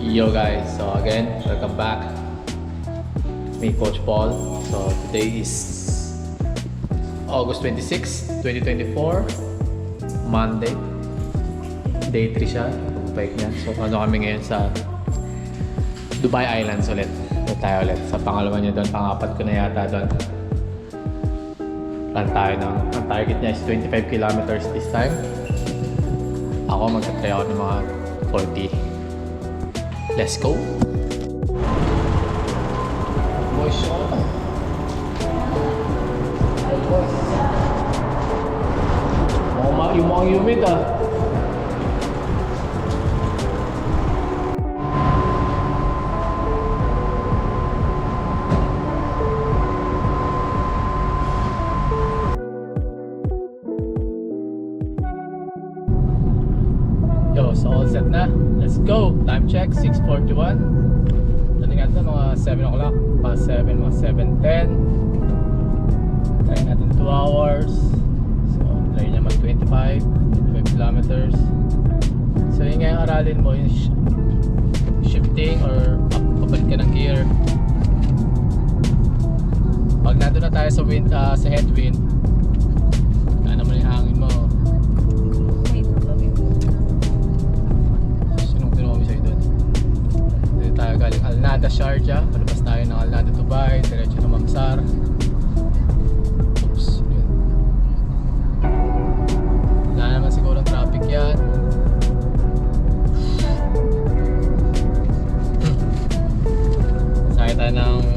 Yo guys, so again, welcome back. It's me, Coach Paul. So today is August 26, 2024, Monday. Day 3 siya, pag-bike niya. So ano kami ngayon sa Dubai Islands ulit. Doon tayo ulit. Sa pangalawa niya doon, pang-apat ko na yata doon. Plan tayo ng, ang target niya is 25 kilometers this time. Ako magta-try ako ng mga 40. Let's go! Boys, yung mga humid ah. Yo, so all set na. Let's go! Time check, 6:41. Dating natin mga 7 o'clock. Past 7, mga 7:10. Try natin 2 hours. So, try niya mag 25 kilometers. So, yun nga yung aralin mo, yung shifting or papalit ka ng gear. Pag nandun na tayo sa wind, sa headwind, ano naman yung hangin mo. Tayo galing Alnada, Sharjah. Palabas tayo ng Alnada, Dubai. Diretso ng Mamsar. Oops, yun. Wala naman siguro traffic yan. Sakay tayo ng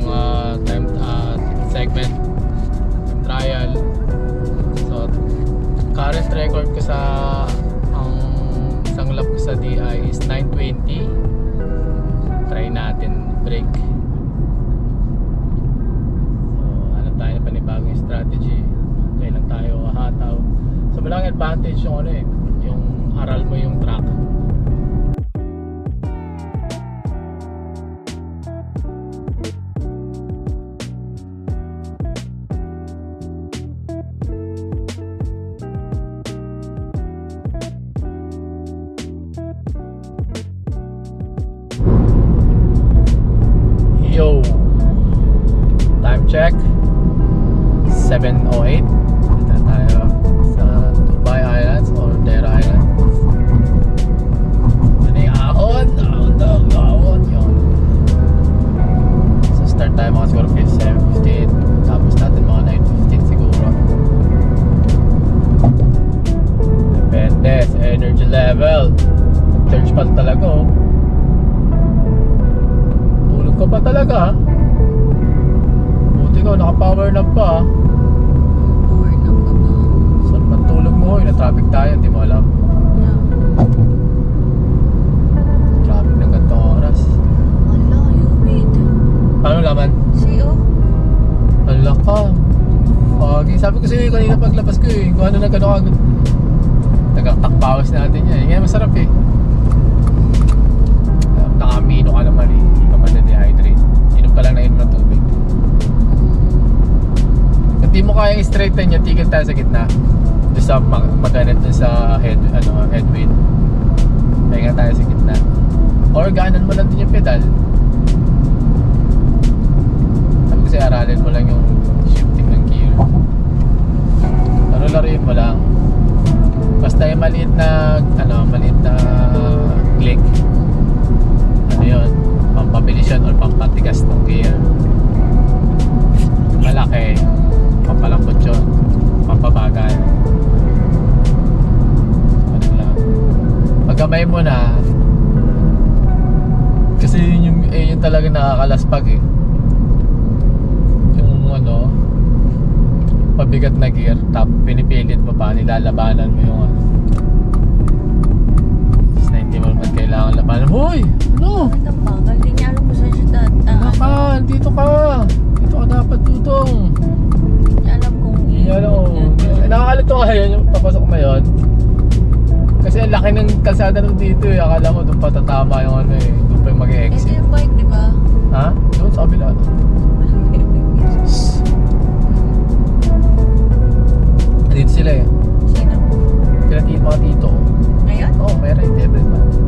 time segment, time trial. So current record ko sa ang isang lap ko sa DI is 9:20. Try natin break. So ano tayo na panibagong strategy. Kailan tayo hataw. So malaking advantage yung ano yung aral mo yung track. Yo, time check 7:08. Dito na tayo sa Dubai Islands or Deira Island. Ano yung ahon yun. So start tayo mga siguro 7:15. Tapos natin mga 9:15 siguro. Depende sa energy level. Charge pa talaga oh. Ko pa talaga. Buti ko naka-power nap pa. Power nap ka pa. Saan man tulog mo? Na-traffic tayo, hindi mo alam. Yeah. Traffic ng gantong oras. Ala, humid. Ano laman? See, oh. Ala ka. Foggy. Sabi ko sa'yo kanina paglabas ko kung ano na gano'n agad. Tagak-takpawas natin yan. Yan masarap eh. Nakamino ka naman eh. Hindi ka man na-dehydrate. Inom ka lang na inom ng tubig. Kung di mo kayang straighten yan, tigil tayo sa gitna. Doon sa maganet doon sa headwind. Pahinga tayo sa gitna. Or gaanan mo lang din yung pedal. Sabi kasi aralin mo lang yung shifting ng gear. Ano laruin mo lang. Basta yung maliit na click. Ano yun, pampabilis yun or pampatigas ng gear. Malaki, pampalambot yun, pampabagal. Ano lang. Pagkamay mo na, kasi yun talaga nakakalaspag eh. Yung pabigat na gear, pinipilit mo pa, nilalabanan mo yung hindi mo naman kailangan labanan. Hoy! Ano? Bakit ang bagal? Hindi niya alam kung saan siya daan. Dito ka! Dito ka dapat tutong. Hindi alam kung Nakakalito ka yun, yung papasok mo yun. Kasi ang laki ng kalsada nun dito eh. Akala ko doon patatama yung doon pa yung ito mag-e-exit. yung bike, di ba? Ha? Doon sa kabila. Dito sila eh. Sino? Mga tito. Ngayon? Oo, may ride every month.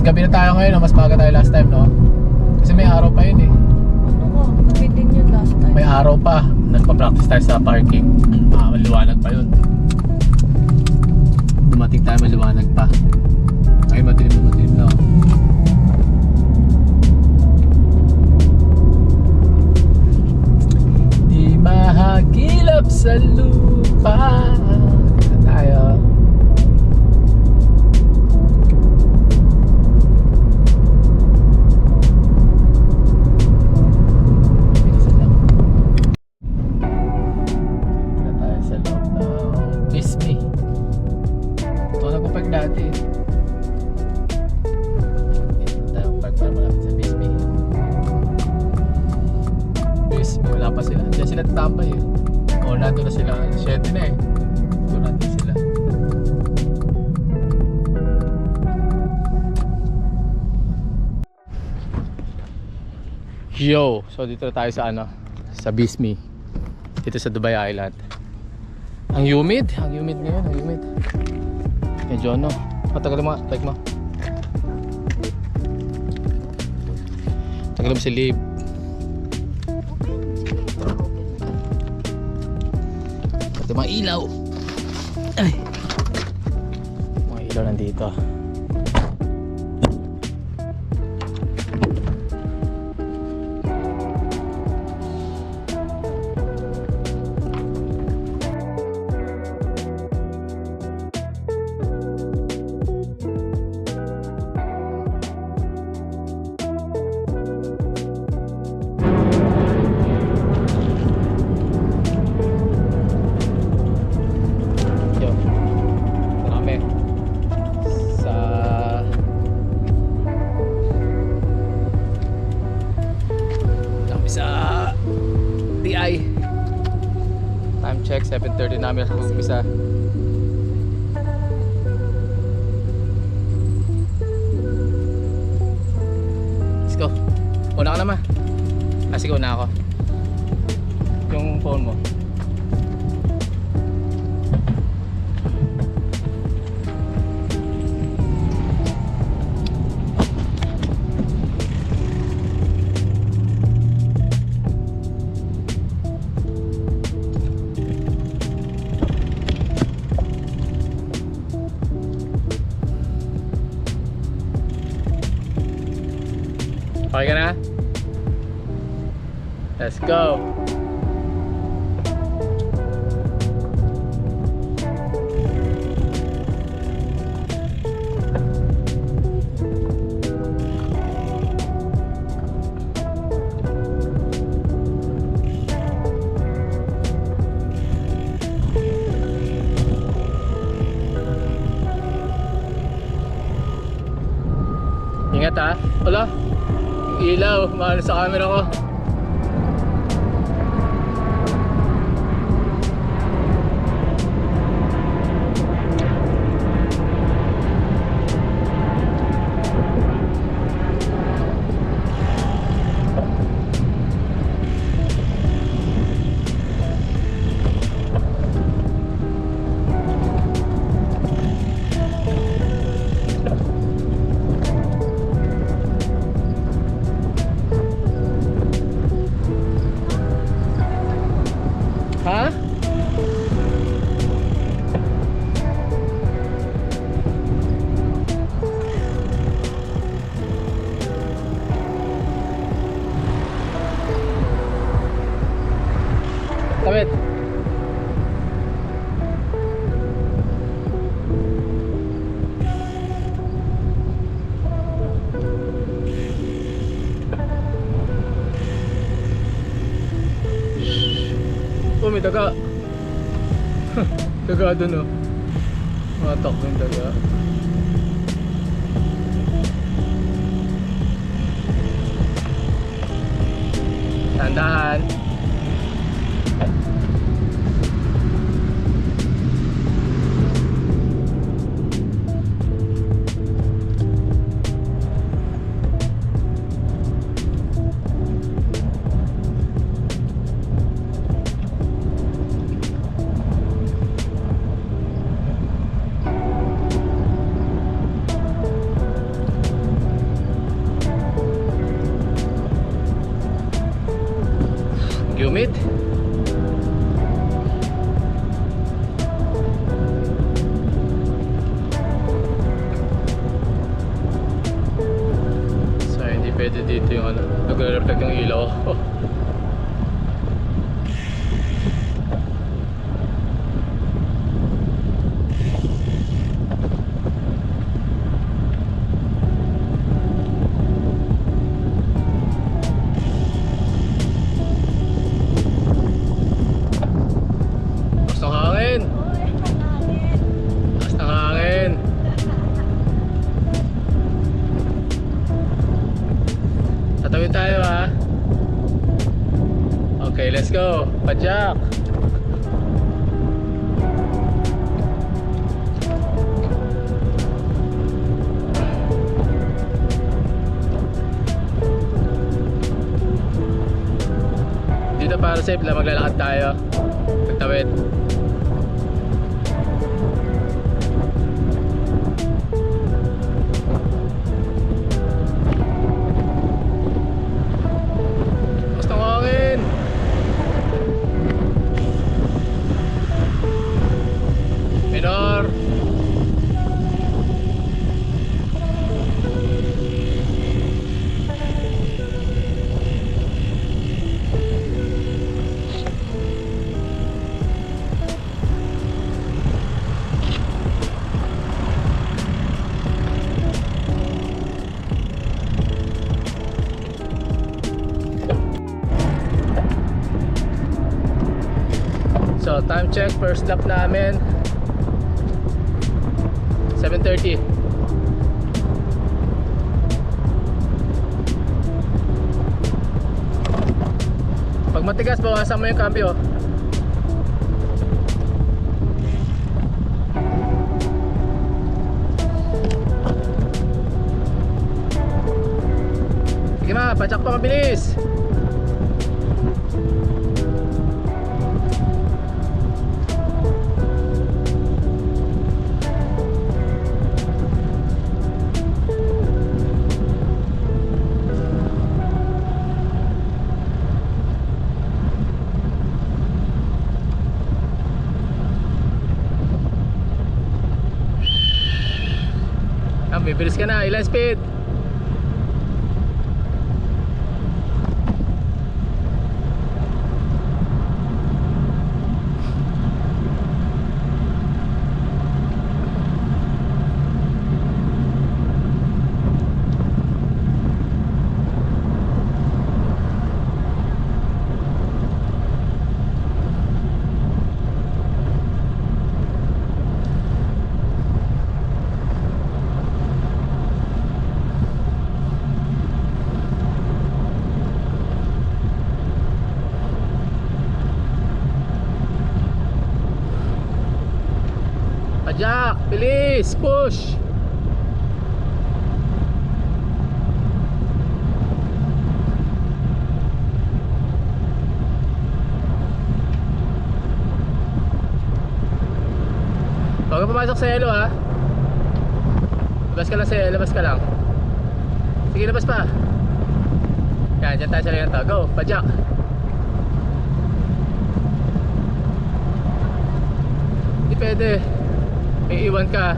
gabi na tayo ngayon, no? Mas maaga tayo last time, no? Kasi may araw pa yun eh. Ano ko? Gabi din yun last time. May araw pa. Nagpa-practice tayo sa parking. Maliwanag pa yun. Dumating tayo, maliwanag pa. Ay, madilim na. Di mahagilap sa lupa. Dito tayo. Bilisan lang. Dito tayo sa loob ng Bismi. Ito nagpapark dati. Dito tayo park para malapit sa Bismi. Bismi, wala pa sila. Diyan sila tatambay eh. O, nandun na sila. 7 na eh. Doon natin sila. Yo! So dito na tayo sa ano? Sa Bismi. Dito sa Dubai Island. Ang humid ngayon, ang humid. Medyo ano, matagal mo, like mo. Tagal mo si Lib. Pati mga ilaw. Ay. Mga ilaw nandito. Yo, marami sa TI. Time check 7:30 namin mag-umpisa. Let's go. Una ka naman. Sige, una ako. Yung phone mo. Okay ka na? Let's go! Ingat ha! Wala! Ilaw, mahal sa camera ko. Ha? Tawid. Oh, may daga. Daga dun oh. Matak yung daga. Tandahan. humid. So hindi pwede dito yung ano, nagre-reflect yung ilaw. Lakas ng hangin! Lakas ng hangin! Tatawid tayo ha. Okay, let's go. Padjak. Dito para safe lang, maglalakad tayo. Tatawid. Lakas ng hangin! Minor! So time check, first lap namin 7:30. Pag matigas, bawasan mo yung cambio. Sige ma, padjak pa mabilis. Bibilis ka na, ilan speed? Padjak, bilis, push. Huwag ka pumasok sa yellow ha. Labas ka lang sa yellow, labas ka lang. Sige, labas pa. Yan, dyan tayo sa lang to. Go, padjak. Hindi pwede. May iwan ka.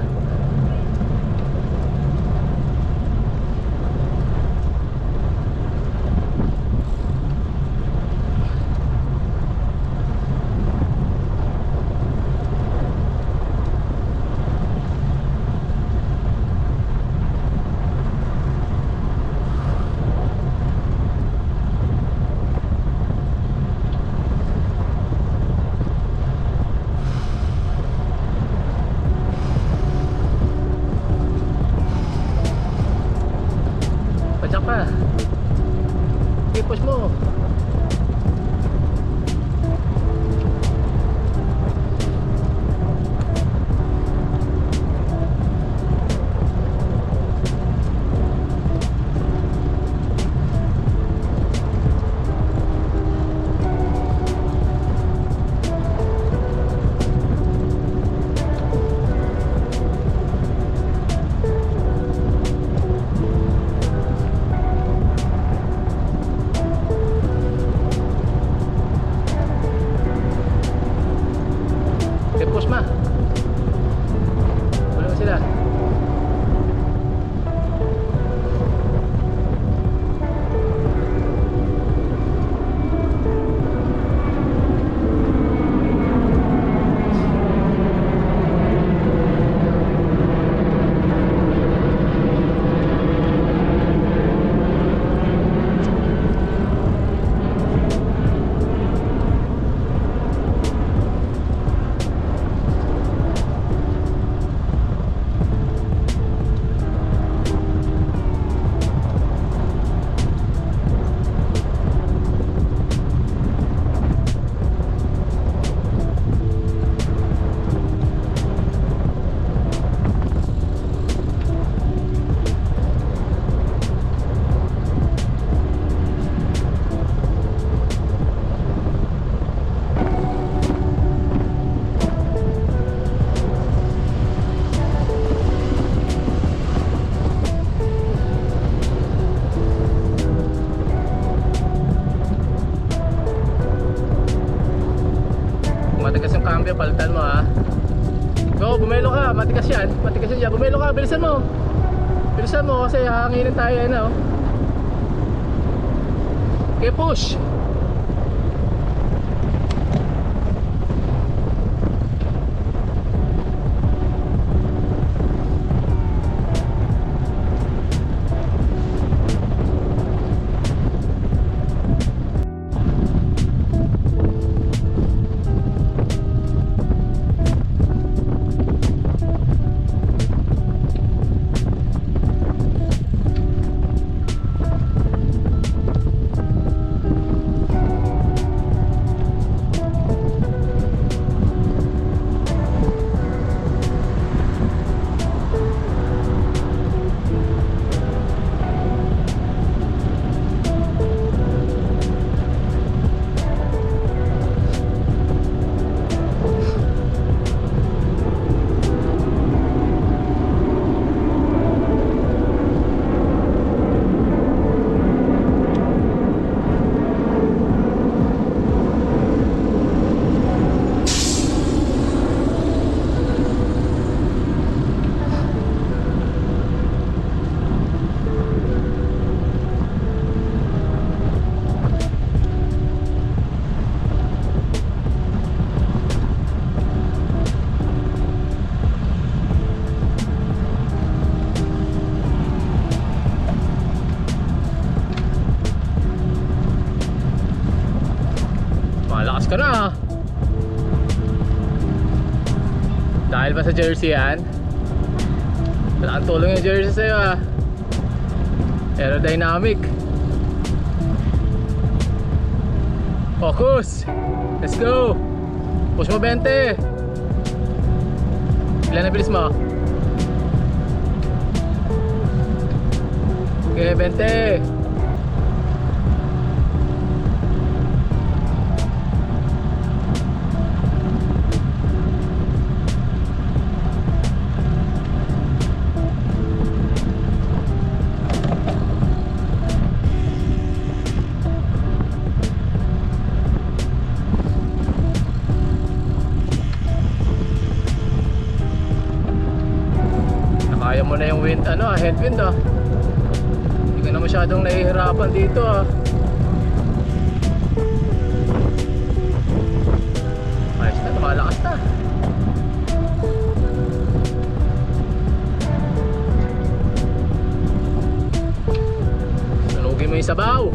Padjak pa. I-push mo. Oo, bumelo ka. Matikas yan. Matikas yan. Bumelo ka. Bilisan mo. Bilisan mo kasi hahanginin tayo yan, oh. Okay, push. Malakas ka na, ah. Dahil ba sa jersey yan? Wala kang tulong yung jersey sa'yo, ah. Aerodynamic. Focus. Let's go. Push mo 20. Ilan na bilis mo? Okay, 20. Kaya mo na yung wind, headwind, ah. Hindi ka na masyadong nahihirapan dito, ah. Ayos na, lumalakas na. Sunugin mo yung sabaw.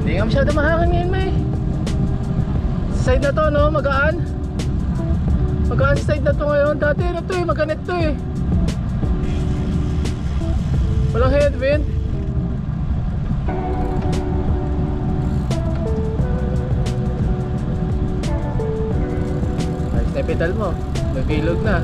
Hindi nga masyado mahangin ngayon, may. Sa side na to, no? Magaan. Magaan sa side na to ngayon. Dati na to, eh. Maganit to, eh. Walang headwind. Ayos na yung pedal mo. May bilog na.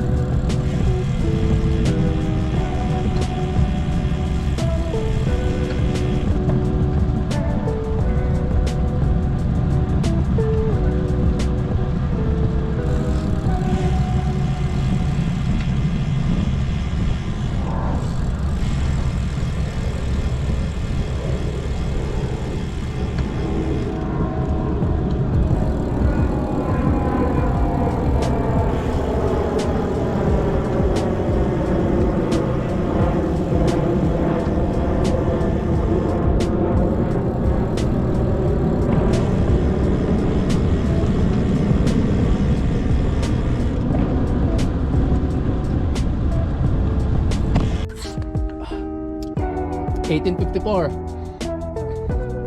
$18.54.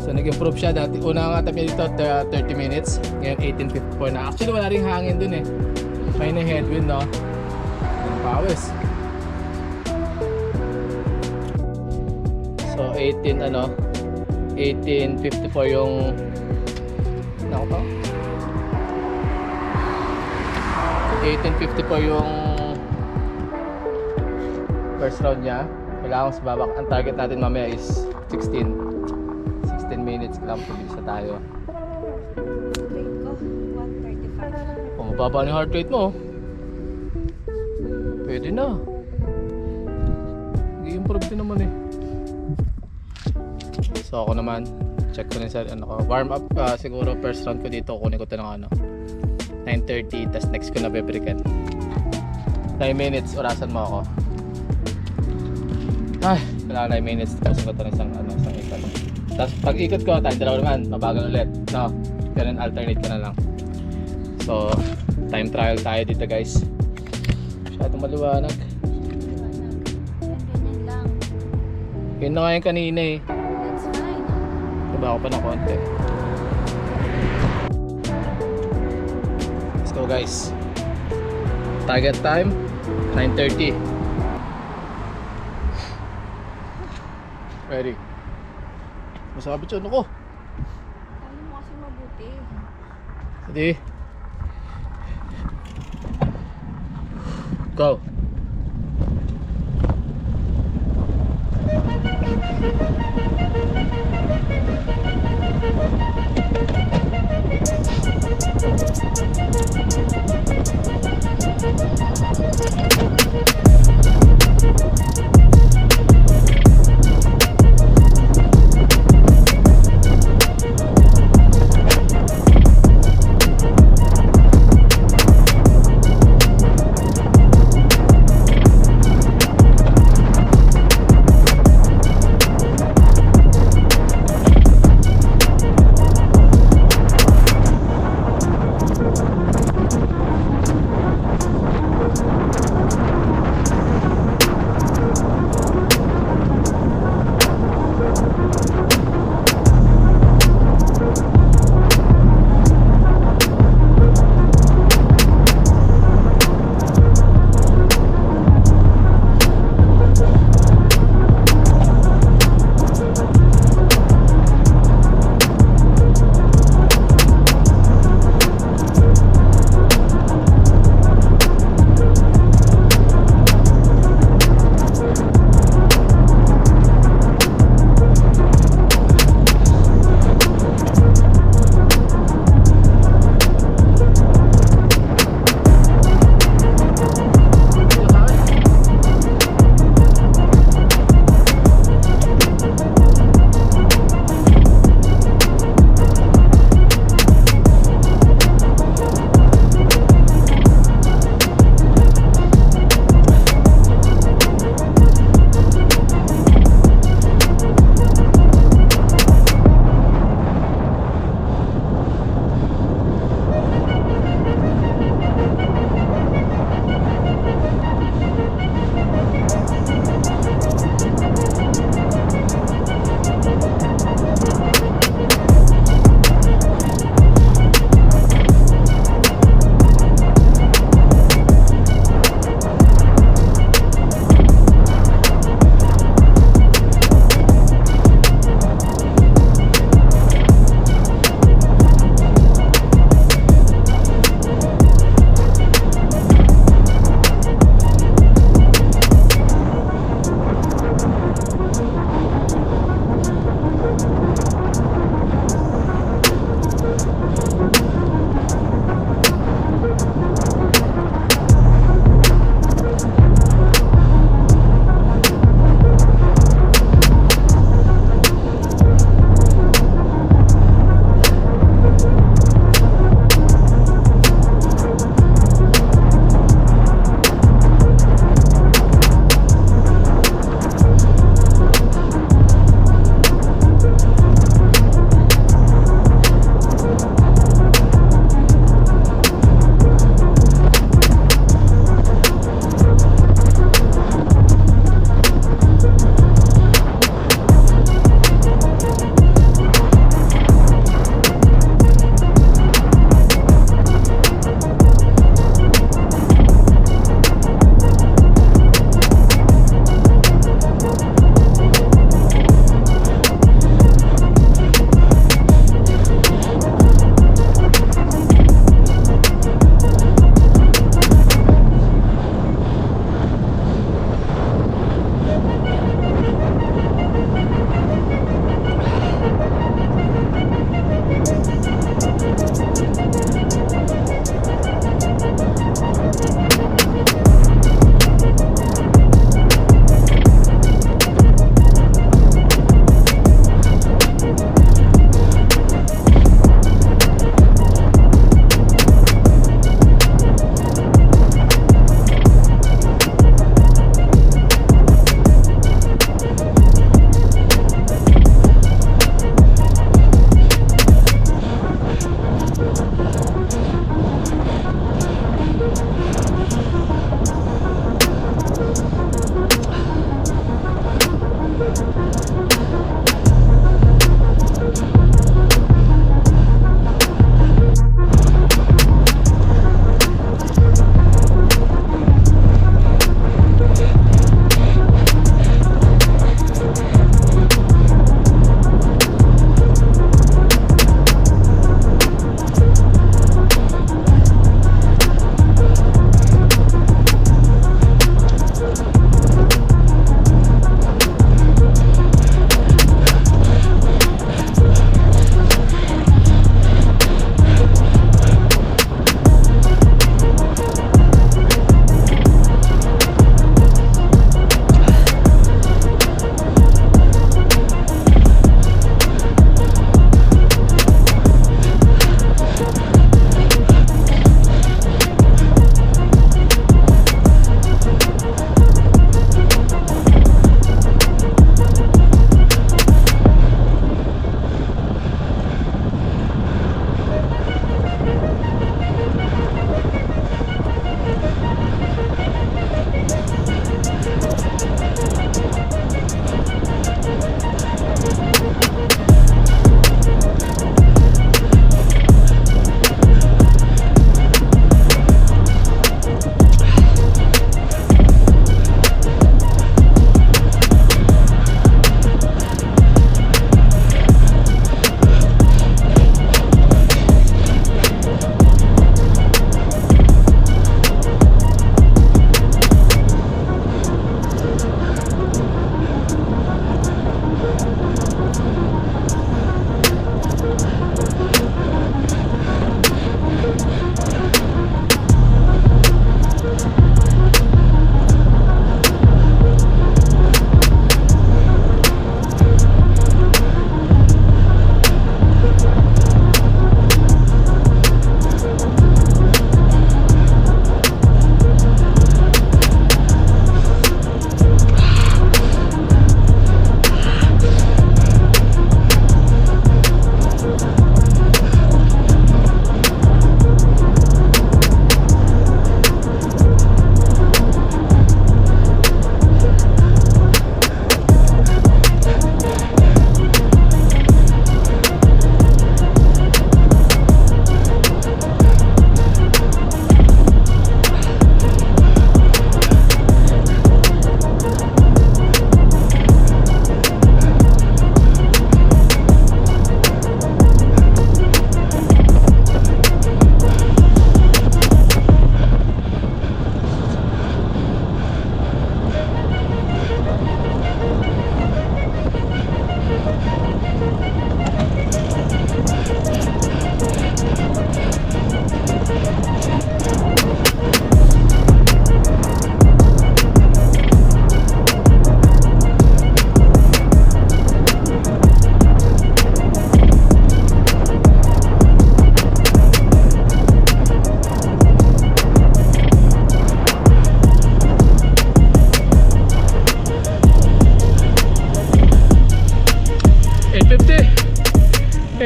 So nag-improve siya. Dati una nga tabi dito 30 minutes. Ngayon 18.54 na. Actually wala ring hangin dun, eh. May na headwind, no. Ang pawis. So 1854 yung nako pa 1854 yung first round niya. Kailangan sa babak. Ang target natin mamaya is 16 minutes. Kailangan pabilisa tayo. Rate ko, 135. Kung mababa na yung heart rate mo, pwede na. I-improve din naman eh. So ako naman, check ko rin sa warm up siguro first round ko dito. Kunin ko ito ng 9:30, tas next ko na bebreakan. 9 minutes, orasan mo ako. Ay, kailangan 9 minutes. Tapos ko ito ng isang ikot. Tapos pag ikot ko, tayong dalawa naman, mabagal ulit. No, ganun alternate ka na lang. So, time trial tayo dito guys. Masyadong maliwanag. Ganyan lang. Yun na nga yung kanina eh. That's fine. Diba ako pa ng konti. Let's go guys. Target time 9:30. Ready. Masabit siya ako. Kaya mo kasi mabuti. Ready. Go.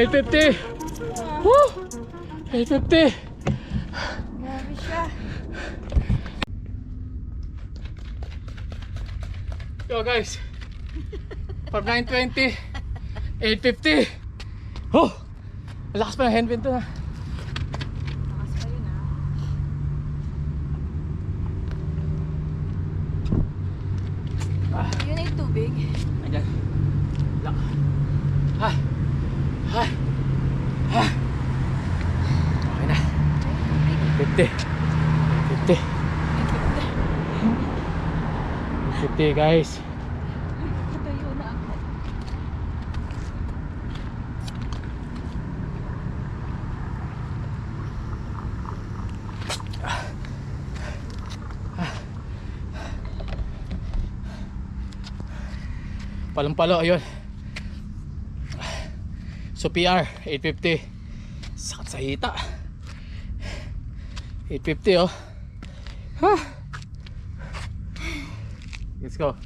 850. Woo! 850. Grabe siya. Yo guys. From 920. 850. Oh! Malakas pa ng handwind to na. Lakas pa yun Yun ay tubig. Ayan. Lak. Hay. Hay. Hay. Okay na. 50. 50. 50 guys. Katayo na ako. Palumpalo, ayun. So PR 850. Sakit sa hita. 850 oh. Let's go.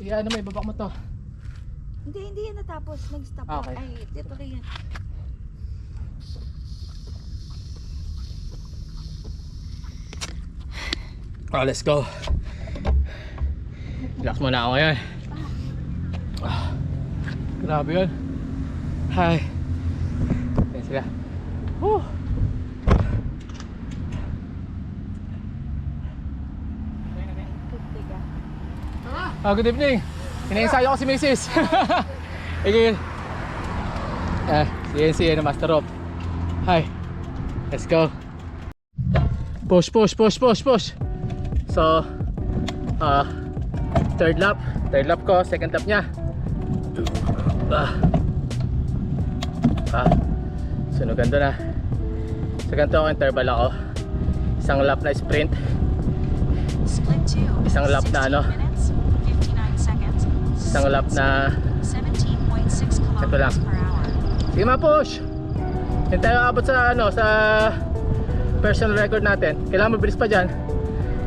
Ano may babak mo to? Hindi yan natapos. Nag-stop Okay. ako. Ay, dito rin yan. Oh, let's go. Relax muna ako ngayon. Grabe yun. Hi. Ayan sila. Woo. Good evening. Inaensayo ko si Mrs. Again. Si Master Rob. Hi. Let's go. Push. So, third lap ko, second lap niya. Sunugan doon na. So ganito ako, interval ako. Isang lap na sprint, isang lap na ano, isang lap na ito lang. Sige ma, push. Hindi tayo abot sa ano, sa personal record natin. Kailangan mabilis pa dyan.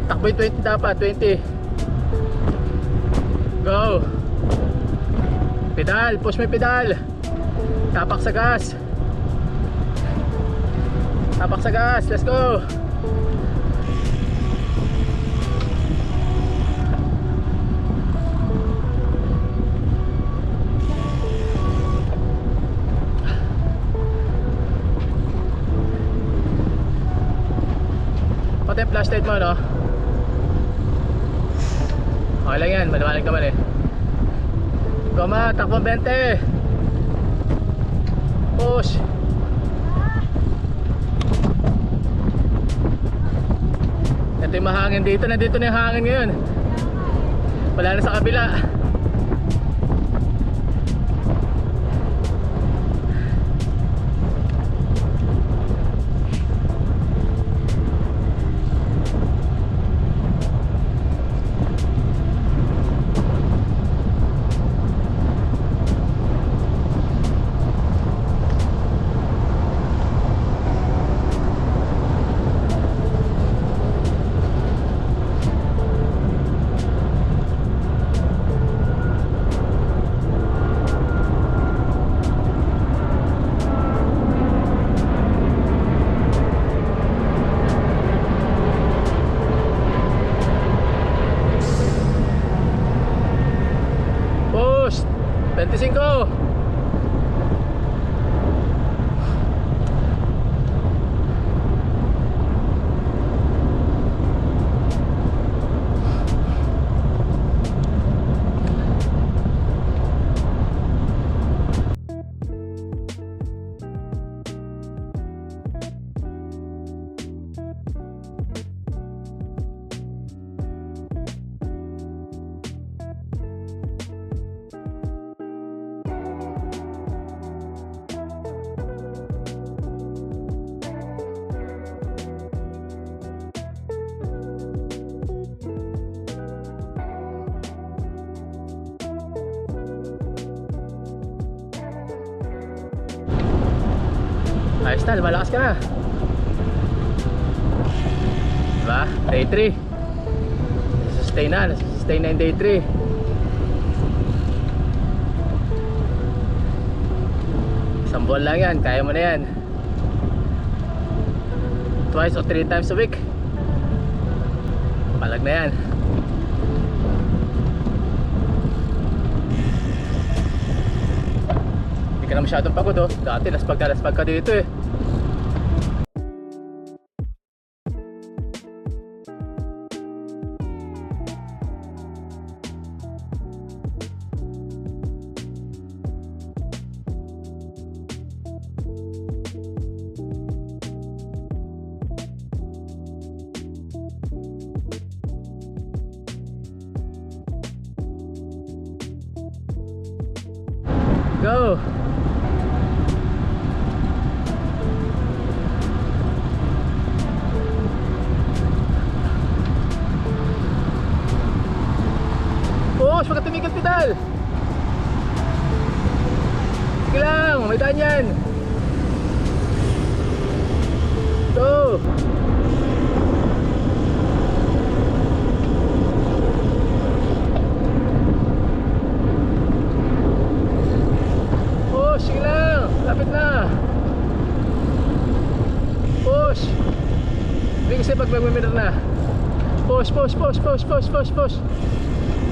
Takbo yung 20 dapat, 20. Go. Pedal, push mo yung pedal. Tapak sa gas. Tapak sa gas, let's go. Pati yung flashlight mo, no? Okay lang yan, maliwanag naman eh. Goma, takbo 20. Push. Ito yung mahangin dito. Nandito na yung hangin ngayon. Wala na sa kabila. Push. 25. Ayos na, lumalakas ka na. Diba? Day 3. Sustain na yung day 3. Isang buwan lang yan, kaya mo na yan. Twice or 3 times a week. Palag na yan. Hindi ka na masyadong pagod oh. Dati laspag ka dito eh. Go! Push! Huwag ka tumigil pedal! Sige lang! May daan yan! Go! Push! Sige lang! Lapit na! Push! Hindi kasi pag mag-minor na. Push! Push! Push! Push! Push! Push! Push!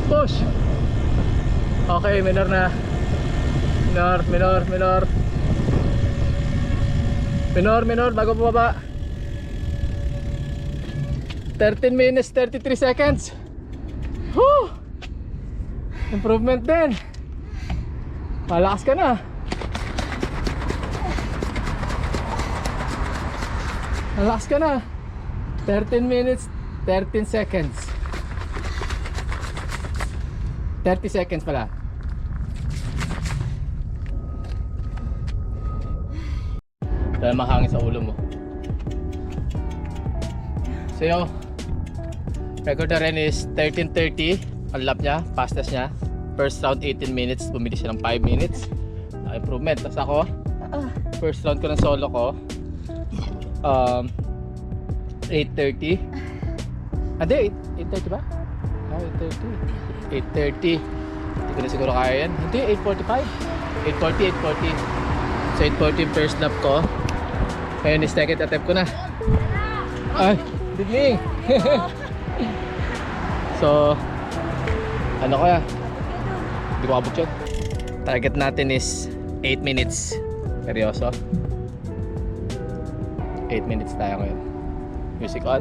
Push! Okay, minor na. Minor, minor, minor. Minor, minor, bago bumaba. 13 minutes, 33 seconds. Whew! Improvement din. Malakas ka na. Malakas ka na. 13 minutes, 13 seconds. 30 seconds pala. Dahil mahangin sa ulo mo. So yung record na rin is 13:30 ang lap niya, fastest niya. First round 18 minutes, bumili siya ng 5 minutes. Improvement. Tapos ako, first round ko ng solo ko 8:30. Hindi, 8:30 ba? 8:30. Hindi ko na siguro kaya yan. Hindi, 8:45. 8:40. So 8:40 first lap ko. Ngayon is second attempt ko na. Ay, digling. So, ano kaya? Hindi ko abot yun. Target natin is 8 minutes. Seryoso. 8 minutes tayo ngayon. Music on.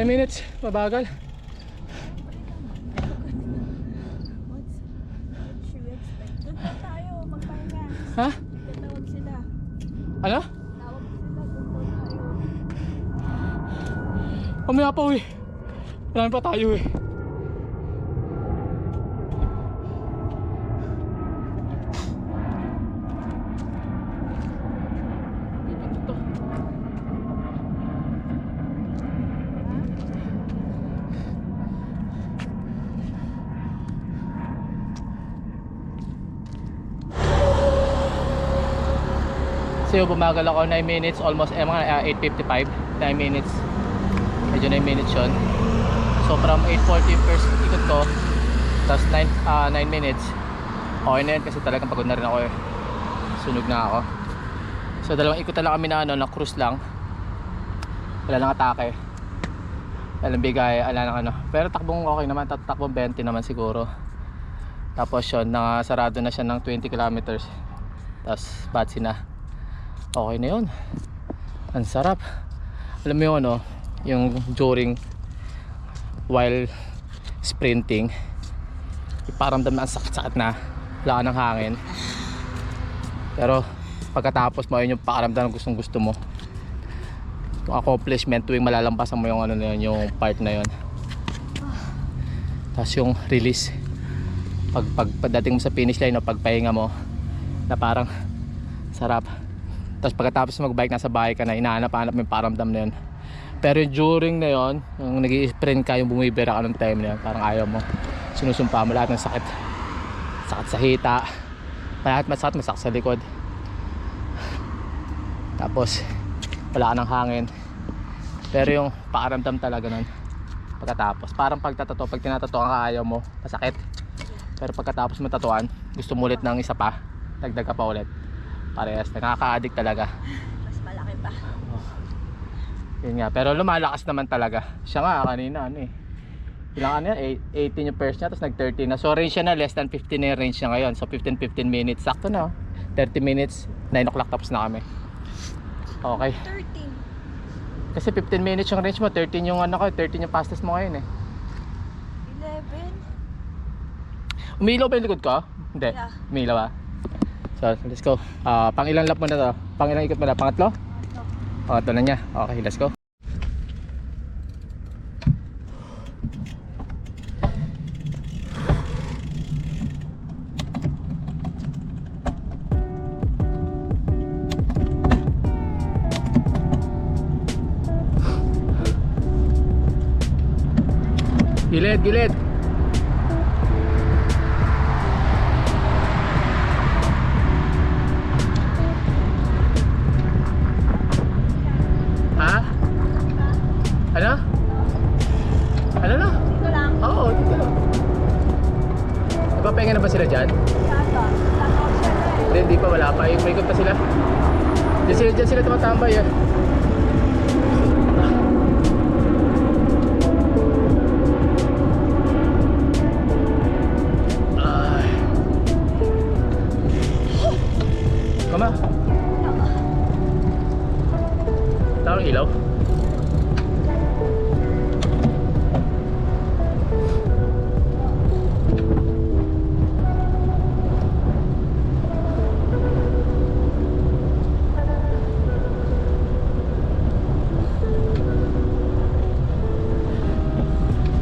Minutes, mabagal. What should we expect? Doon na tayo, magpahinga. Ha? Tatawag sila. Ano? Tawag sila, doon tayo. Mamaya pa uwi. Marami pa tayo eh. So bumagal ako 9 minutes, almost mga 8:55, 9 minutes. Medyo 9 minutes yun. So from 8:40 yung first ikot ko, tapos 9 minutes. Okay na yun kasi talagang pagod na rin ako eh. Sunog na ako. So dalawang ikot na lang kami na ano, na cruise lang. Wala nang atake. Walang bigay, wala nang ano. Pero takbong okay naman, takbong 20 naman siguro. Tapos yun, nakasarado na siya ng 20 kilometers. Tapos batsi na. Okay na yun. Ang sarap. Alam mo yung ano, yung during while sprinting, iparamdam na ang sakit-sakit na, wala ka ng hangin. Pero pagkatapos mo, yun yung pakaramdam na gustong gusto mo, yung accomplishment tuwing malalampasan mo yung ano na yun, yung part na yun. Tapos yung release pagdating mo sa finish line o pagpahinga mo, na parang sarap. Tapos pagkatapos magbike, nasa bahay ka na, inahanap-hanap mo yung paramdam na yun. Pero yung during na yun, yung nag-i-sprint ka, yung bumibira ka ng time na yun, parang ayaw mo, sinusumpa mo lahat ng sakit sa hita, lahat masakit sa likod. Tapos wala ka ng hangin. Pero yung pakiramdam talaga nun pagkatapos, parang pag tinatatuan ka, ayaw mo, masakit. Pero pagkatapos mo tatuan, gusto mo ulit ng isa pa, dagdag ka pa ulit. Parehas, nakaka-addict talaga. Mas malaki pa. Yun nga, pero lumalakas naman talaga. Siya nga kanina ano eh, ilang ano yan, 18 yung first niya, tapos nag 30 na. So range siya na, less than 15 na yung range niya ngayon. So 15 minutes, sakto na 30 minutes, 9 o'clock tapos na kami. Okay, 13. kasi 15 minutes yung range mo, 13 yung ano ko, 13 yung fastest mo ngayon eh. 11. Umilaw ba yung likod ko? Hindi, Yeah. umilaw ah. So, let's go. Pang ilang lap mo na to? Pang ilang ikot mo na? Pangatlo? Pangatlo na niya. Okay, let's go. Gilid, gilid. Ha? Ano? Ano na? Dito lang. Oo, dito lang. Nagpapahinga na ba sila dyan? Saan? Saan siya eh. Hindi pa, wala pa. Yung may ikot pa sila. Dyan sila tumatambay eh. Ay. Kama? Tawang ilaw?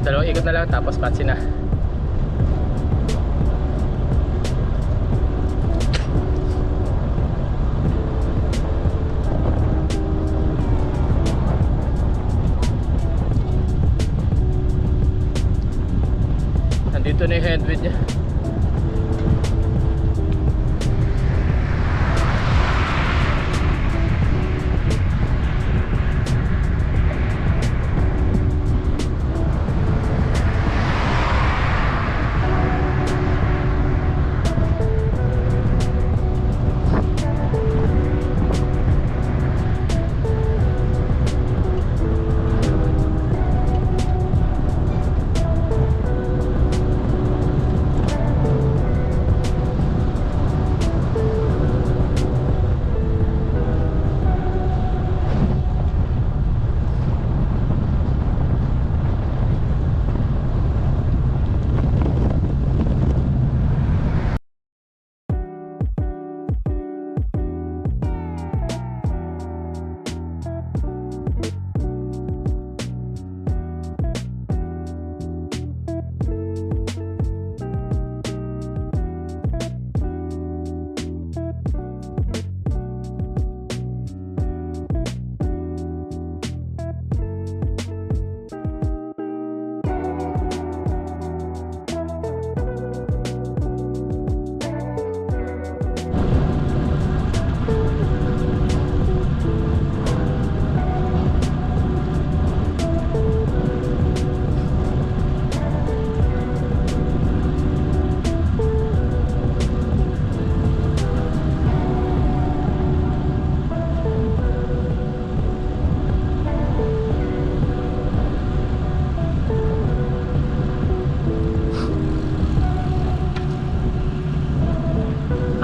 Dalawang ikot na lang tapos patsi na. Nandito na yung headwind niya.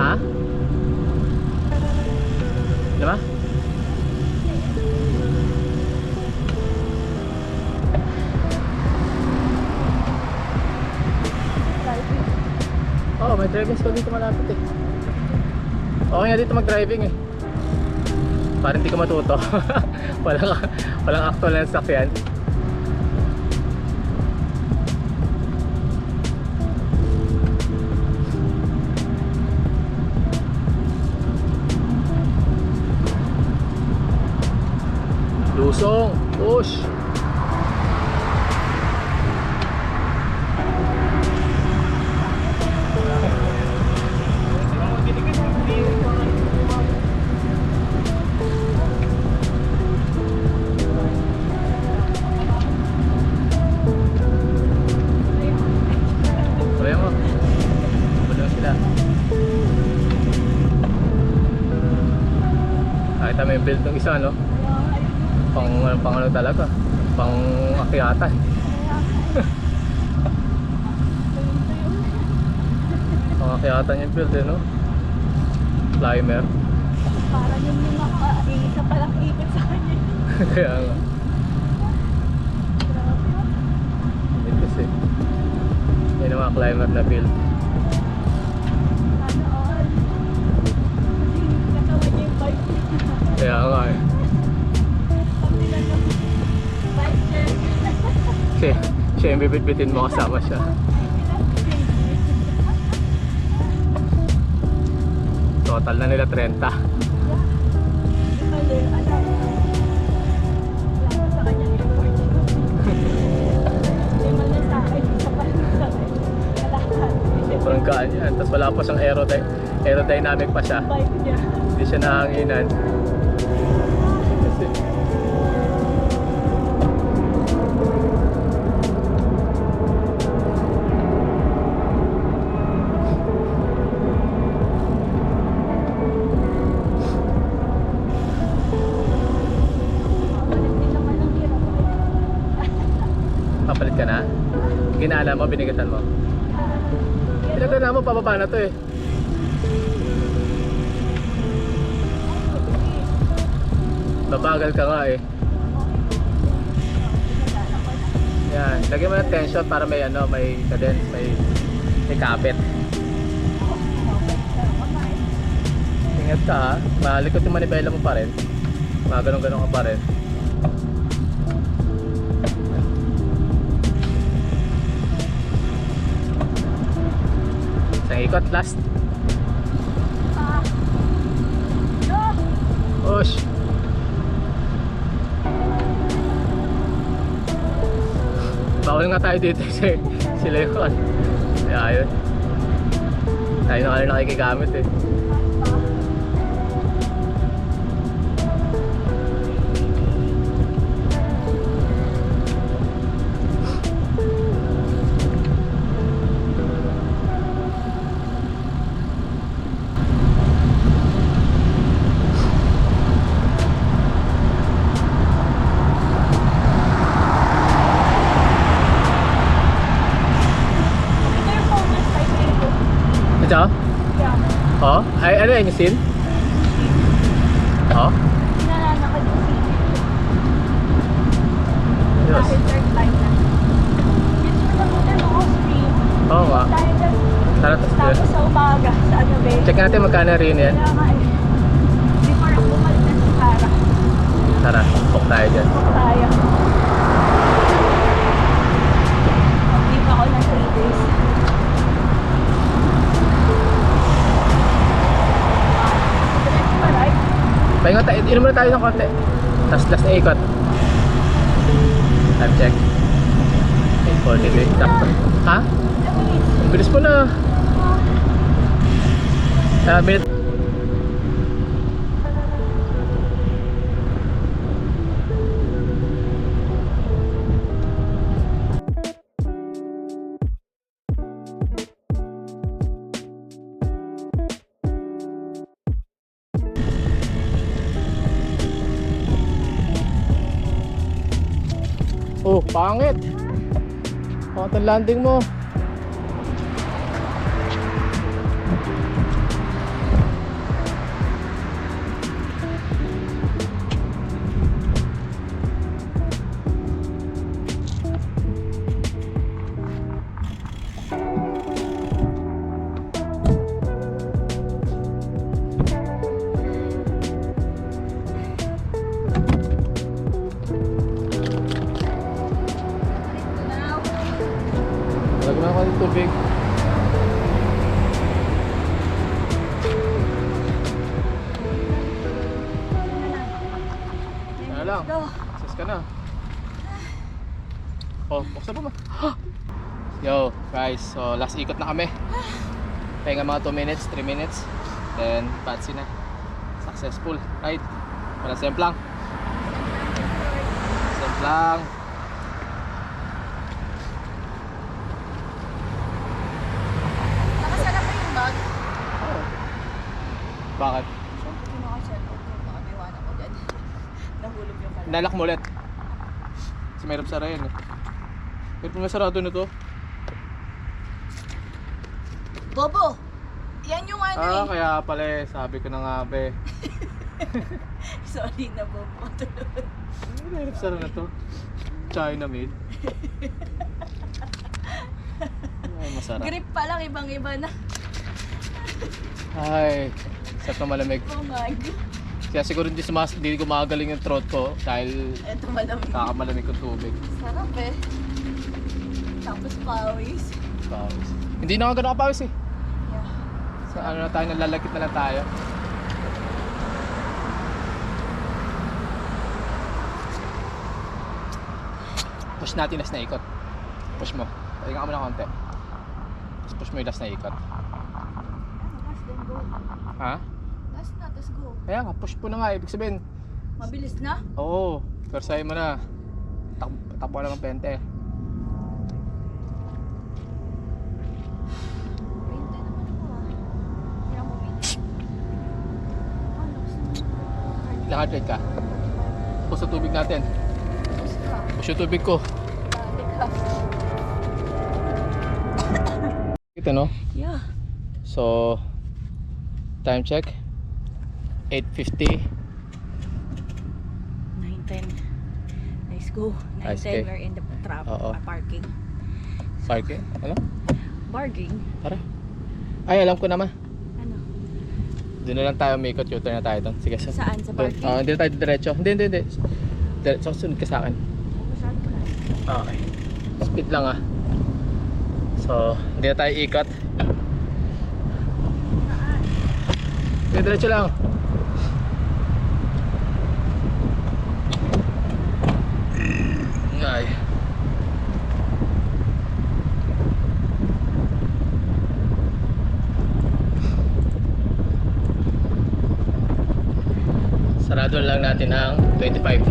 Ha? Di ba? Oo, may driving school dito malapit eh. Okay nga dito mag-driving eh. Para hindi ka matuto. walang actual na sakyan. Lusong, push. Kaya mo. Bulong sila. Nakita mo yung build ng isa, no? Pang ano talaga? Pang akyatan. Pang akyatan yung build, eh, no? Climber. Parang yung isa palang ikot sa kanya. Kaya nga. Hindi kasi. Yan ang mga climber na build. Ano all? Kaya nga eh. Sabi na nung vice chair. Siya yung bibit-bitin mo kasama siya. Total na nila 30. Ano, wala sa kanya effort. Hindi man na sa akin, isa pa lang sa akin. Kalahan. Sobrang gaan yan. Tapos wala pa siyang aerodynamic pa siya. Bike niya. Hindi siya nahanginan. Kasi Makalit din naman ang hirap. papalit ka na. Ginala mo, binigatan mo. Pinagdana mo, pababa na to eh. Babagal ka nga eh. Yan, lagyan mo ng tension para may ano, may cadence, may kapit. Ingat ka ha, malikot yung manibela mo pa rin. Mga ganun-ganun ka pa rin. Isang ikot, last. Osh! Bawal nga tayo dito kasi sila yun. Kaya yun. Tayo na kaya nakikigamit eh. Ito yung focus type nito. Ito? Yeah. Oh? Ay, ano yung scene? Oh? Nananakad yung city. Yes. Dahil third time na. Yun yung nabutan mo off stream. Oo nga. Dahil Tara, tapos sa umaga, sa ano ba check natin magkano rin yan. Kaya nga eh. Before ako umalis na si Cara. Tara, book tayo dyan. Kaya. Leave ako ng 3 days. Diretso ba, right? Pahinga tayo, inom muna tayo ng konti. Tapos last na ikot. Time check. 8:43. Sakto. Ha? Ang bilis mo na. Minute. Oh, pangit. Pangit ang landing mo. Lagyan ako ng tubig. Ano lang? Access ka na. Oh, buksan mo ba? Yo, guys. So, last ikot na kami. Pahinga mga 2 minutes, 3 minutes. Then, patsi na. Successful. Right? Wala semplang. Semplang. Nakasara pa yung bag. Oh. Bakit? Siyempre, kung naka-cellphone ko, baka may iwanan ko dyan. Nahulog yung pala. Nalak mo ulit. Kasi mayroon sara yan eh. Pero masarado na to. Bobo! Yan yung ano Ah, kaya pala eh. Sabi ko na nga be. Sorry na, Bobo. Mayroon sara na to. China made. Ay, masarap. Grip pa lang, ibang-iba na. Ay, sarap na malamig. Oh my God. Kaya siguro hindi gumagaling yung throat ko dahil Ito malamig. kakamalamig yung tubig. Sarap eh. Tapos pawis. Pawis. Hindi na nga ganun kapawis eh. Yeah. So ano na tayo, nalalagkit na lang tayo. Push natin last na ikot. Push mo. Pahinga ka muna konti. Tapos push mo yung last na ikot. Last then go. Ha? Last na, let's go. Kaya nga, push po na nga. Ibig sabihin, Mabilis na? oo, persahin mo na. Takbo lang ang pente. 20 naman ako ah. Hindi ako 20. Lakas naman. Ilang heart rate ka? Push sa tubig natin. Tapos ka. Push yung tubig ko. Dali ka. Ito no? Yeah. So, time check. 8:50. 9:10. Let's go. Nice, 9:10, okay. we're in the Oo. parking. Parking? Ano? Parking? Tara. Ay, alam ko naman. Ano? Doon na lang tayo umikot. U-turn na tayo doon. Sige, so. Saan? Sa parking? Hindi na tayo diretso. Hindi. Diretso, sunod ka sa akin. Masyado ka na. Okay. Speed lang ah. So, hindi na tayo ikot. Hindi, diretso lang. Ay. Sarado lang natin ang 25.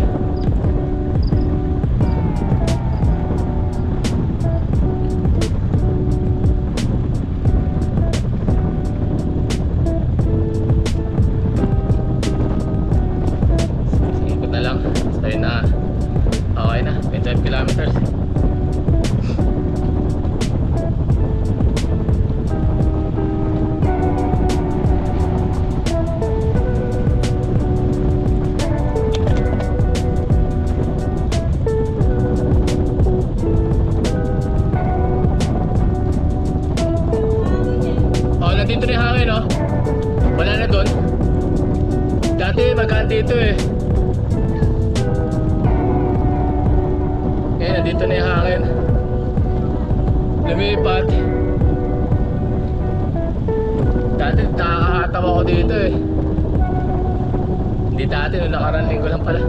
Ikot na lang. So yun na. Okay na. 25 kilometers. Oh, nandito na yung hangin, oh. Wala na doon. Dati magaan dito eh. Ngayon, nandito na yung hangin. Lumipat. Dati nakakatawa ko dito eh. Hindi dati, nung nakaraan linggo lang pala.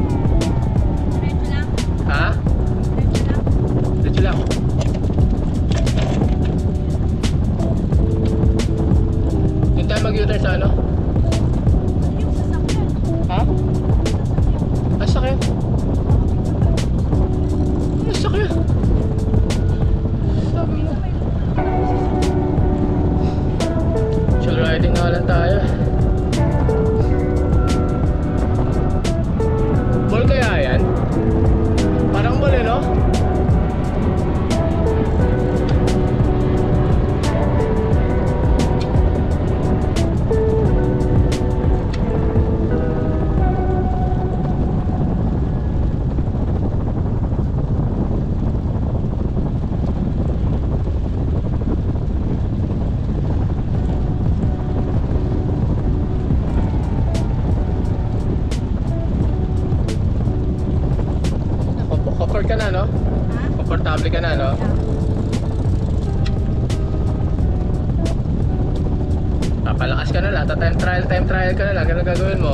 Diretso lang? Ha? Diretso lang? Dito lang. Doon tayo mag-U-turn sa ano? Yung sasakyan. Ha? Ah, sakyan. Ah, sakyan. Sabi mo. Chill riding na lang tayo. Ball kaya yan? Parang ball eh, no? Comfort ka na, no? Ha? Komportable ka na, no? Papalakas ka na lang. Time trial ka na lang. Ganun gagawin mo.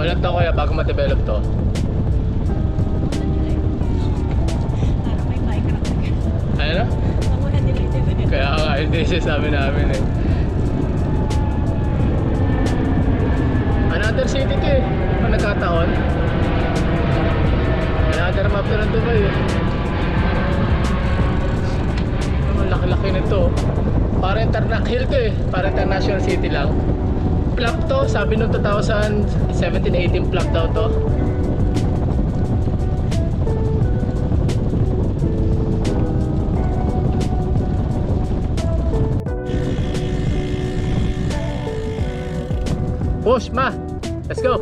Alam to kuya, bago ma-develop to. Parang may Minecraft na gano'n. Ano na? Mamuhan nila yung develop. Kaya nga, hindi siya sabi namin eh. Another city to eh. Kung nagkataon. Another map to ng Dubai eh. Ang laki-laki nito. Parang Hill to eh. Parang international city lang. Plug to, sabi nung 2017-18 plug daw to. Push ma! Let's go!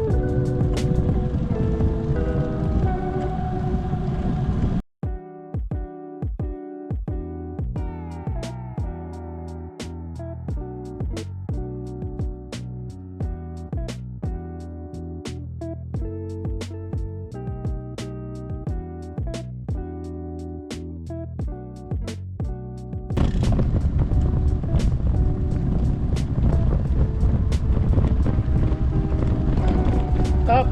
Up!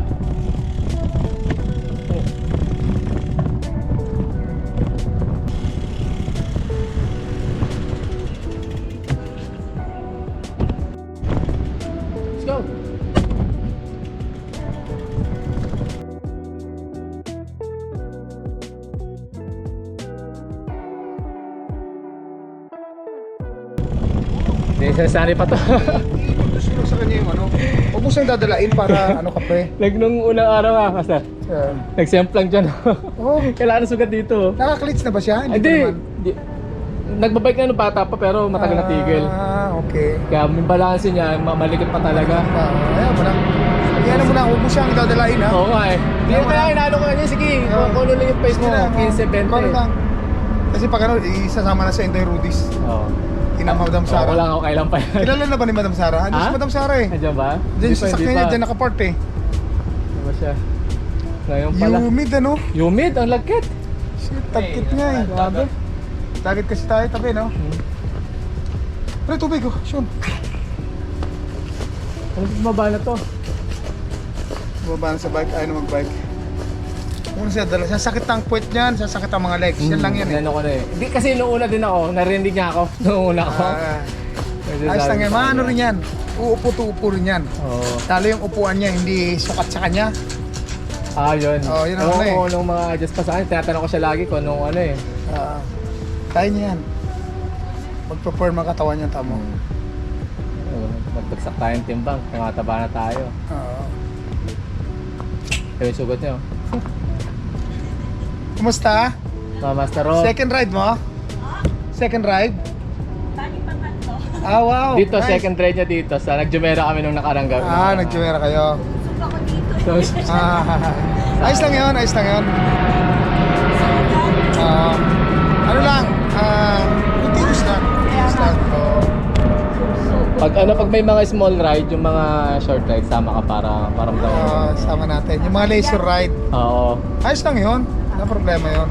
Let's go! Hindi, sasali pa to. Gusto mo sa kanya yung ano? Huwag mo siyang dadalain para ano ka pre. Nung unang araw master. Nag-semplang dyan. Oh, Kailangan sugat dito. nakaklits na ba siya? Hindi. pa naman. Nagbabike na nung bata pa pero matagal na tigil. Ah, okay. Kaya yung balance niya, malikot pa talaga. Ayaw mo na. Yan mo na, huwag mo siyang dadalain ha. Oo nga eh. Hindi Ayaw mo kaya na. inaano ko kanya, sige, Oo. kung ano lang yung pace mo, Sige na, 15-20. ano lang. Kasi pag ano, isasama na sa Inday Rudis. Oo. Kina Madam Ako Sara. lang, okay lang pa yan. Kilala na ba ni Madam Sara? Andiyan Ha? si Madam Sara eh. Nandiyan ba? Diyan Hindi sa pa, sakyan hindi niya, pa. diyan nakaport eh. Ano ba siya? Ngayon pala. Humid ano? Humid, ang lagkit. Shit, tagkit nga eh. Grabe. Tagkit kasi tayo tabi no? Pre, tubig oh, Sean. Ano bumaba na to? Bumaba na sa bike, ayaw na mag-bike. Kung siya dala, sasakit ang puwet niyan, sasakit ang mga legs. Yan lang yan eh. Ano ko na eh. Di, kasi noong una din ako, narinig niya ako. Noong una ako. Medyo Ayos sabi lang yan, ko mga ano kanya. rin yan. Uupo to upo rin yan. Oo. Talo yung upuan niya, hindi sukat sa kanya. Ah, yun. Oo, yun ang Oo, ano eh. kung anong mga adjust pa sa akin, tinatanong ko siya lagi kung anong ano eh. Kaya niya yan. Mag-perform ang katawan niya, tamo. Nagbagsak tayong timbang, tumataba na tayo. Pero yung sugot niyo. Kumusta? Mga Master Ro. Second ride mo? Second ride? Tani pa man to. Ah, wow. Dito, Nice. second ride niya dito. Sa Nagjumera kami nung nakarang gabi. Ah, nag-jumera kayo. Suka ko dito. So, Ayos lang yun, ayos lang yun. Ano lang, continuous lang. Continuous lang. pag may mga small ride, yung mga short ride, sama ka para maramdaman mo. Sama natin. Yung mga leisure ride. Oo. Ayos lang yun. Wala problema yun.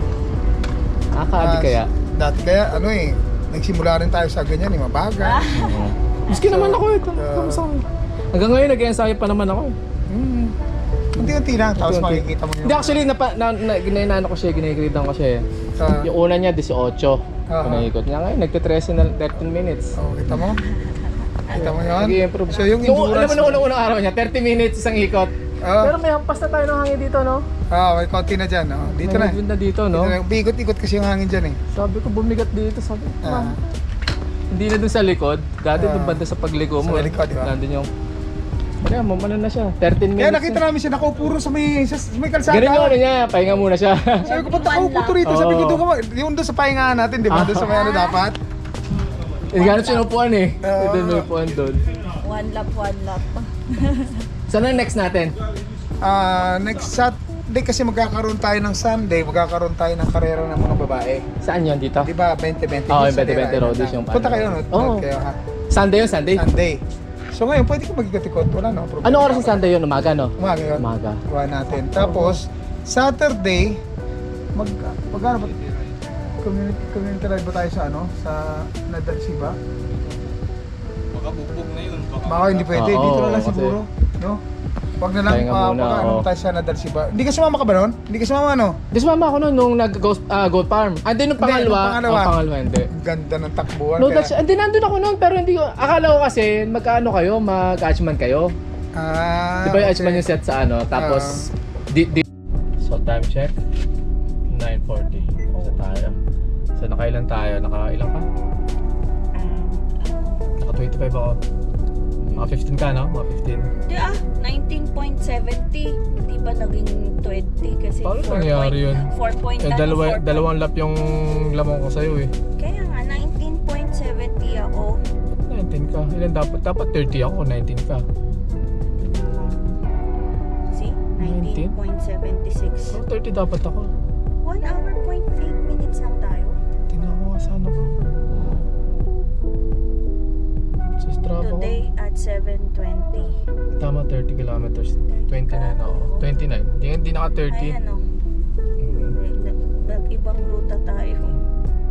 Nakaka-addict kaya. Dati kaya, ano eh, nagsimula rin tayo sa ganyan, eh, mabagal. Miski naman ako eh. Kamusta ko? Hanggang ngayon, nag-ensayo pa naman ako eh. Unti-unti lang, tapos Unti-unti. makikita mo Hindi, actually, ginainano ko siya, ginigridan ko siya eh. Ah. Yung una niya, 18. Pinaikot niya ngayon, nagte-13 na 13 minutes. Oh, kita mo? Kita mo yun? Nag-i-improve. So yung Alam mo endurance... nung unang araw niya, 30 minutes isang ikot. Pero may hampas na tayo ng hangin dito, no? may konti na dyan. Oh. Dito na. May movement na dito, no? Ikot-ikot kasi yung hangin dyan eh. Sabi ko, bumigat dito. Sabi ko, Ah. hindi na dun sa likod. Dati dun banda sa pagligo mo. Sa likod, di ba? Nandun yung... Kaya, mamano na siya. 13 minutes. Kaya nakita namin siya nakaupo rin sa may kalsada. Ganun yung ano niya, pahinga muna siya. Sabi ko, ba't nakaupo to rito? Sabi ko, doon ka yung doon sa pahingahan natin, di ba? Doon sa may ano dapat. Ganun siya upuan eh. Oo. Doon may upuan doon. One lap. Saan ang next natin? Next Saturday kasi magkakaroon tayo ng Sunday, magkakaroon tayo ng karera ng mga babae. Saan yun dito? Di ba, 2020? Oo, yung Sa 2020 Lera, Roadies yung Punta ano. kayo, no? Oo. Kayo, ha? Sunday yun, Sunday? Sunday. So ngayon, pwede ka mag-ikot-ikot. Wala no problem. Anong oras ng Sunday yun? Umaga, no? Umaga yun. Umaga. Gawa natin. Tapos, Saturday, magkano ba? Community ride ba tayo sa ano? Sa Nadalsiba? Baka bugbog na yun. Baka hindi pwede. Oo, Dito na lang kasi- siguro. No? Wag na lang, Pahinga muna, ano oo. tayo sa Nadalsiba. Hindi ka sumama ka ba noon? Hindi ka sumama, no? Di sumama ako noon nung nag-goat farm. Hindi, nung Hindi, pangalawa. nung pangalawa. Pangalawa, hindi. Ang ganda ng takbuhan. No, kaya- that's, hindi, nandun ako noon, pero hindi ko, akala ko kasi, magkaano kayo, mag-achman kayo. Di ba yung achman yung set sa ano, tapos, So, time check, 9:40. Sa tayo. So, nakailan tayo? Nakailan ka? Naka 25 ako. Mga 15 ka, no? Mga 15. Di 19.70. Hindi ba naging 20? Kasi Paano 4 nangyari yun? 4 point, Eh, dalawang lap yung lamang ko sa'yo eh. Kaya nga, 19.70 ako. 19 ka. Ilan dapat? Dapat 30 ako, 19 ka. See? 19? 19.76. So, 30 dapat ako. 1 hour, 0.8 minutes lang tayo. Tingnan ko nga saan ako. Sa Strava ko. Today at 7:20. Tama, 30 kilometers. 29 ako. 29. Hindi naka 30. Ayan o. Ibang ruta tayo.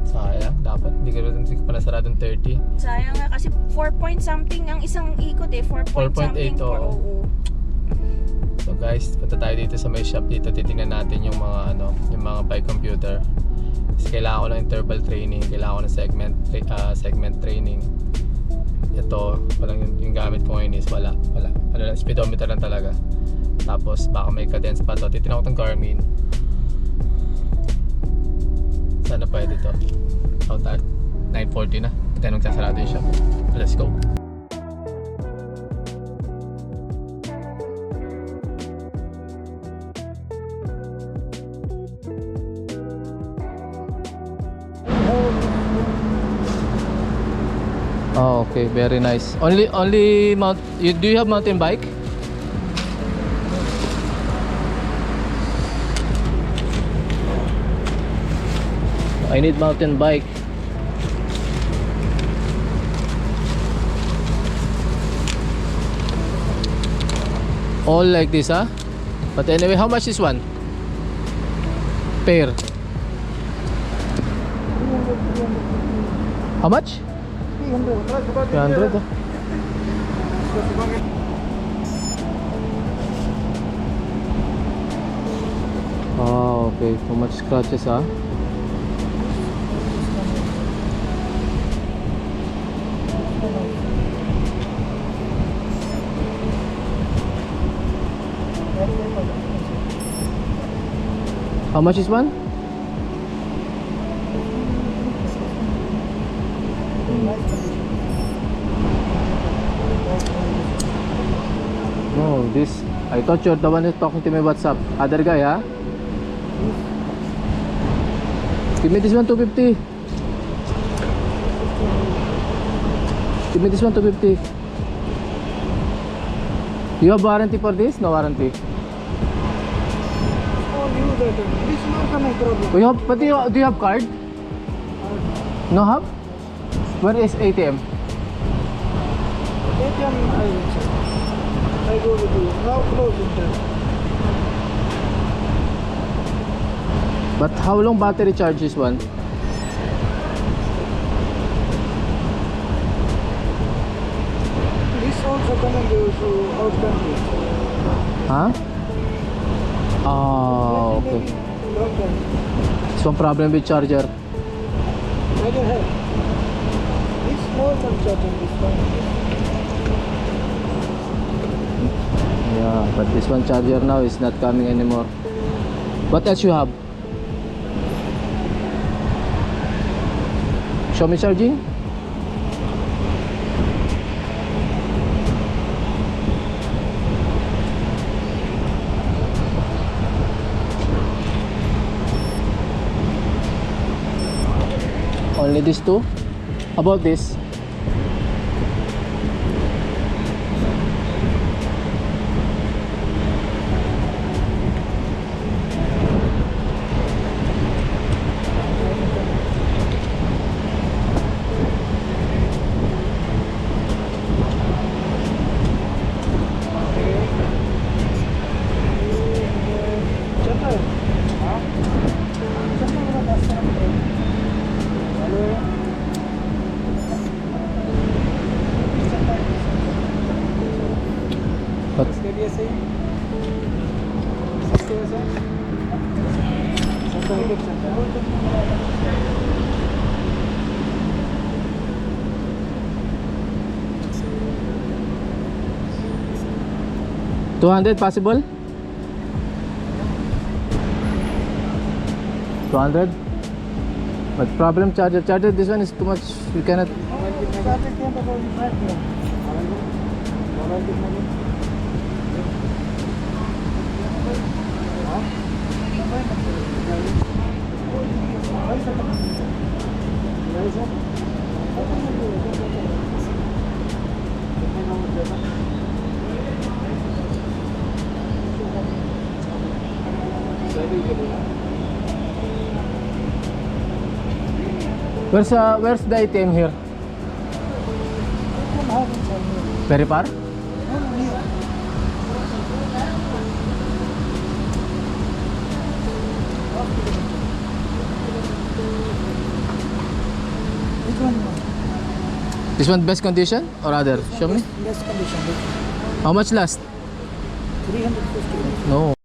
Sayang. Dapat. Hindi ka rin pala saradong 30. Sayang nga kasi 4 point something ang isang ikot eh. 4 point 4.8 something. oo. Oo. So guys, punta tayo dito sa may shop dito. Titingnan natin yung mga yung mga bike computer. Kasi kailangan ko ng interval training, kailangan ko ng segment training. Ito, walang yung gamit ko ngayon is wala. Ano lang, speedometer lang talaga. Tapos baka may cadence pa to. Titingnan ko tong Garmin. Sana pwede to. Out tayo. 9:40 na. Tayo nagsasarado yung shop. Let's go. Oh, okay, very nice. Only do you have mountain bike? I need mountain bike. All like this, huh? But anyway, how much is one? Pair. How much? 300. Oh, okay. Too much scratches, huh? How much is one? No, this. I thought you're the one who's talking to me WhatsApp. Other guy, huh? Give me this one 250. Give me this one 250. You have warranty for this? No warranty. This not my problem. We have, but do you have card? No have? Where is ATM? ATM, I will check. I go with you. Now close it. But how long battery charge is one? This also coming to out country. Huh? Oh, okay. Okay. So problem with charger. I don't have. This more than charging this one. Yeah, but this one charger now is not coming anymore. What else you have? Show me charging. Only these two? How about this? kaya sa? Sa toilet sa $200 possible? 200? But problem charger, this one is too much, you cannot. Where's the ATM here? Very far? This one best condition or other? Show me. Best condition. How much last? 350. No.